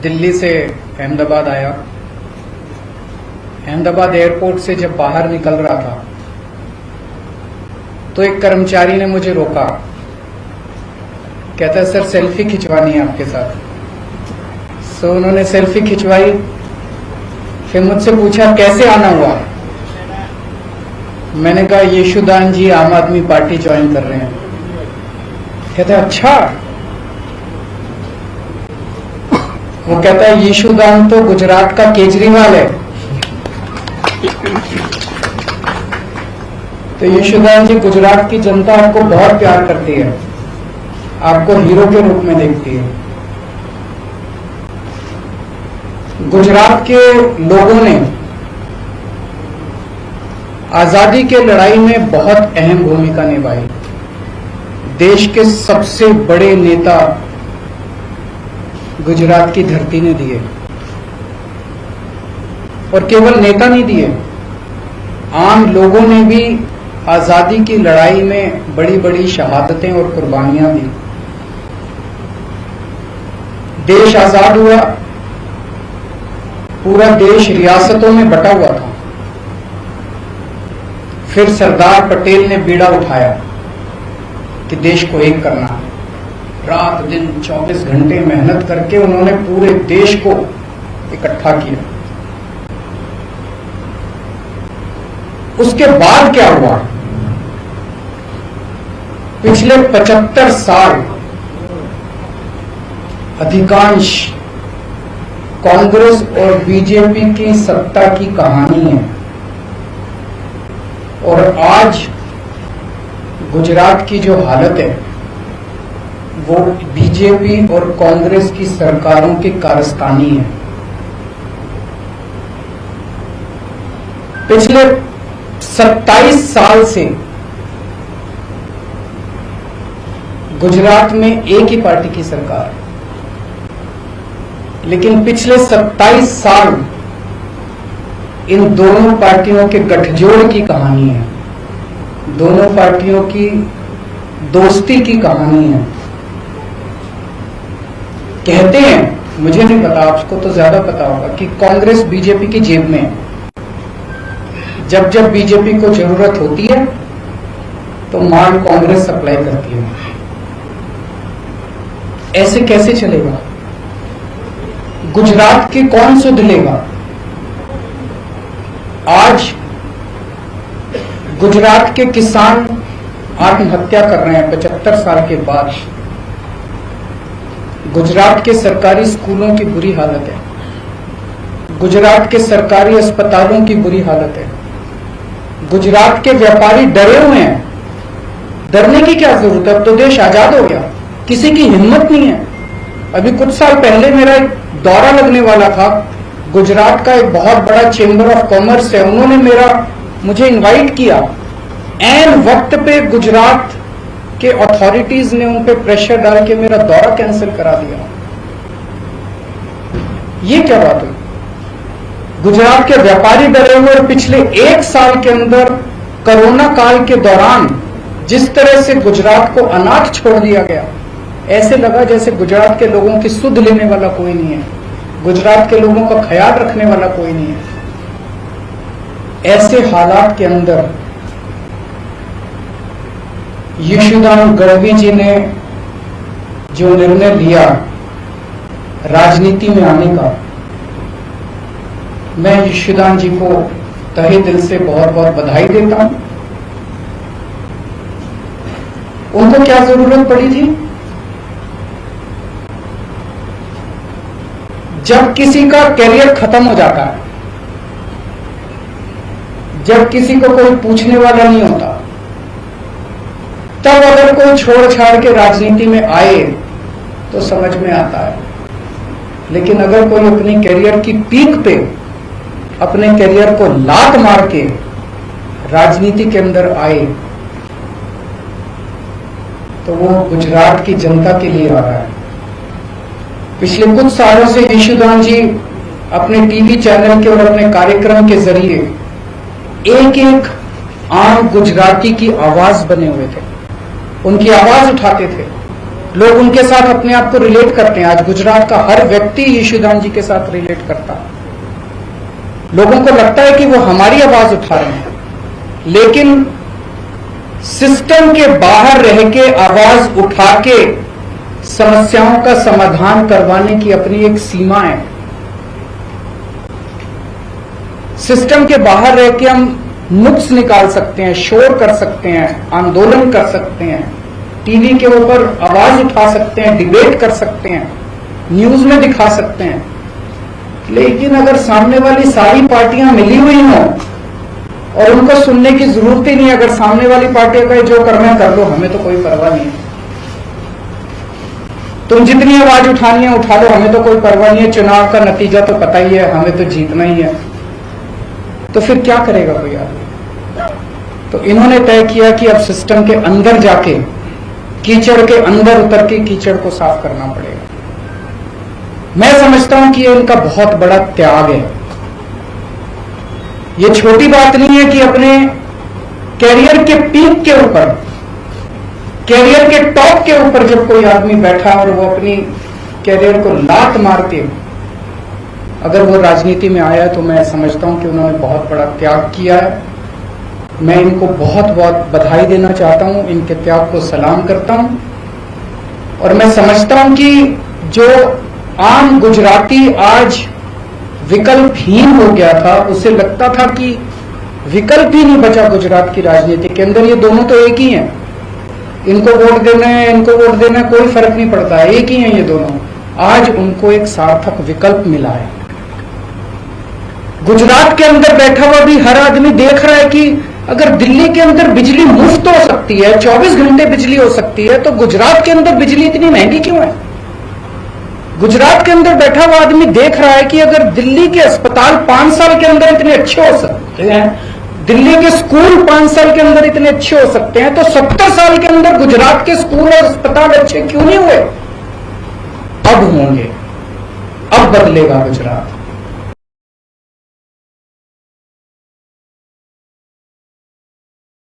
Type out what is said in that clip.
दिल्ली से अहमदाबाद आया। अहमदाबाद एयरपोर्ट से जब बाहर निकल रहा था तो एक कर्मचारी ने मुझे रोका। कहता है सर सेल्फी खिंचवानी है आपके साथ। सो उन्होंने सेल्फी खिंचवाई। फिर मुझसे पूछा कैसे आना हुआ। मैंने कहा यशुदान जी आम आदमी पार्टी ज्वाइन कर रहे हैं। कहता है अच्छा। वो कहता है यशुदान तो गुजरात का केजरीवाल है। तो यशुदान जी गुजरात की जनता आपको बहुत प्यार करती है, आपको हीरो के रूप में देखती है। गुजरात के लोगों ने आजादी के लड़ाई में बहुत अहम भूमिका निभाई। देश के सबसे बड़े नेता गुजरात की धरती ने दिए, और केवल नेता नहीं दिए, आम लोगों ने भी आजादी की लड़ाई में बड़ी बड़ी शहादतें और कुर्बानियां दी। देश आजाद हुआ, पूरा देश रियासतों में बटा हुआ था। फिर सरदार पटेल ने बीड़ा उठाया कि देश को एक करना है। रात दिन 24 घंटे मेहनत करके उन्होंने पूरे देश को इकट्ठा किया। उसके बाद क्या हुआ? पिछले 75 साल अधिकांश कांग्रेस और बीजेपी की सत्ता की कहानी है, और आज गुजरात की जो हालत है वो बीजेपी और कांग्रेस की सरकारों की कारस्तानी है। पिछले 27 साल से गुजरात में एक ही पार्टी की सरकार है, लेकिन पिछले 27 साल इन दोनों पार्टियों के गठजोड़ की कहानी है, दोनों पार्टियों की दोस्ती की कहानी है। कहते हैं, मुझे नहीं पता, आपको तो ज्यादा पता होगा, कि कांग्रेस बीजेपी की जेब में है। जब जब बीजेपी को जरूरत होती है तो माल कांग्रेस सप्लाई करती है। ऐसे कैसे चलेगा? गुजरात की कौन सुध लेगा? आज गुजरात के किसान आत्महत्या कर रहे हैं 75 साल के बाद। गुजरात के सरकारी स्कूलों की बुरी हालत है, गुजरात के सरकारी अस्पतालों की बुरी हालत है। गुजरात के व्यापारी डरे हुए हैं। डरने की क्या जरूरत है? अब तो देश आजाद हो गया, किसी की हिम्मत नहीं है। अभी कुछ साल पहले मेरा एक दौरा लगने वाला था। गुजरात का एक बहुत बड़ा चेंबर ऑफ कॉमर्स है, उन्होंने मुझे इनवाइट किया। ऐन वक्त पे गुजरात के अथॉरिटीज ने उन पे प्रेशर डाल के मेरा दौरा कैंसिल करा दिया। ये क्या बात हुई? गुजरात के व्यापारी डरे हुए, और पिछले 1 साल के अंदर कोरोना काल के दौरान जिस तरह से गुजरात को अनाथ छोड़ दिया गया, ऐसे लगा जैसे गुजरात के लोगों की सुध लेने वाला कोई नहीं है, गुजरात के लोगों का ख्याल रखने वाला कोई नहीं है। ऐसे हालात के अंदर यशुदान गढ़वी जी ने जो निर्णय लिया राजनीति में आने का, मैं यशुदान जी को तहे दिल से बहुत बहुत बधाई देता हूं। उनको क्या जरूरत पड़ी थी? जब किसी का करियर खत्म हो जाता है, जब किसी को कोई पूछने वाला नहीं होता, तब अगर कोई छोड़ छाड़ के राजनीति में आए तो समझ में आता है। लेकिन अगर कोई अपनी करियर की पीक पे अपने करियर को लात मार के राजनीति के अंदर आए तो वो गुजरात की जनता के लिए आ रहा है। पिछले कुछ सालों से यशुदान जी अपने टीवी चैनल के और अपने कार्यक्रम के जरिए एक एक आम गुजराती की आवाज बने हुए थे, उनकी आवाज उठाते थे। लोग उनके साथ अपने आप को रिलेट करते हैं। आज गुजरात का हर व्यक्ति यशोदान जी के साथ रिलेट करता है। लोगों को लगता है कि वो हमारी आवाज उठा रहे हैं, लेकिन सिस्टम के बाहर रह के आवाज उठा के समस्याओं का समाधान करवाने की अपनी एक सीमा है। सिस्टम के बाहर रह के हम नुक्स निकाल सकते हैं, शोर कर सकते हैं, आंदोलन कर सकते हैं, टीवी के ऊपर आवाज उठा सकते हैं, डिबेट कर सकते हैं, न्यूज में दिखा सकते हैं। लेकिन अगर सामने वाली सारी पार्टियां मिली हुई हों और उनको सुनने की जरूरत ही नहीं, अगर सामने वाली पार्टियों का जो करना है कर लो, हमें तो कोई परवाह नहीं है, तुम जितनी आवाज उठानी है उठा लो, हमें तो कोई परवाह नहीं है, चुनाव का नतीजा तो पता ही है, हमें तो जीतना ही है, तो फिर क्या करेगा कोई आदमी? तो इन्होंने तय किया कि अब सिस्टम के अंदर जाके, कीचड़ के अंदर उतर के कीचड़ को साफ करना पड़ेगा। मैं समझता हूं कि ये इनका बहुत बड़ा त्याग है। ये छोटी बात नहीं है कि अपने कैरियर के पीक के ऊपर, कैरियर के टॉप के ऊपर जब कोई आदमी बैठा और वो अपनी कैरियर को लात मार के अगर वो राजनीति में आया है, तो मैं समझता हूं कि उन्होंने बहुत बड़ा त्याग किया है। मैं इनको बहुत बहुत बधाई देना चाहता हूं, इनके त्याग को सलाम करता हूं। और मैं समझता हूं कि जो आम गुजराती आज विकल्पहीन हो गया था, उसे लगता था कि विकल्प ही नहीं बचा गुजरात की राजनीति के अंदर, ये दोनों तो एक ही हैं, इनको वोट देना है, इनको वोट देना है, कोई फर्क नहीं पड़ता है, एक ही हैं ये दोनों। आज उनको एक सार्थक विकल्प मिला है। गुजरात के अंदर बैठा हुआ भी हर आदमी देख रहा है कि अगर दिल्ली के अंदर बिजली मुफ्त हो सकती है, 24 घंटे बिजली हो सकती है, तो गुजरात के अंदर बिजली इतनी महंगी क्यों है? गुजरात के अंदर बैठा हुआ आदमी देख रहा है कि अगर दिल्ली के अस्पताल 5 साल के अंदर इतने अच्छे हो सकते हैं, दिल्ली के स्कूल 5 साल के अंदर इतने अच्छे हो सकते हैं, तो 70 साल के अंदर गुजरात के स्कूल और अस्पताल अच्छे क्यों नहीं हुए? अब होंगे, अब बदलेगा गुजरात।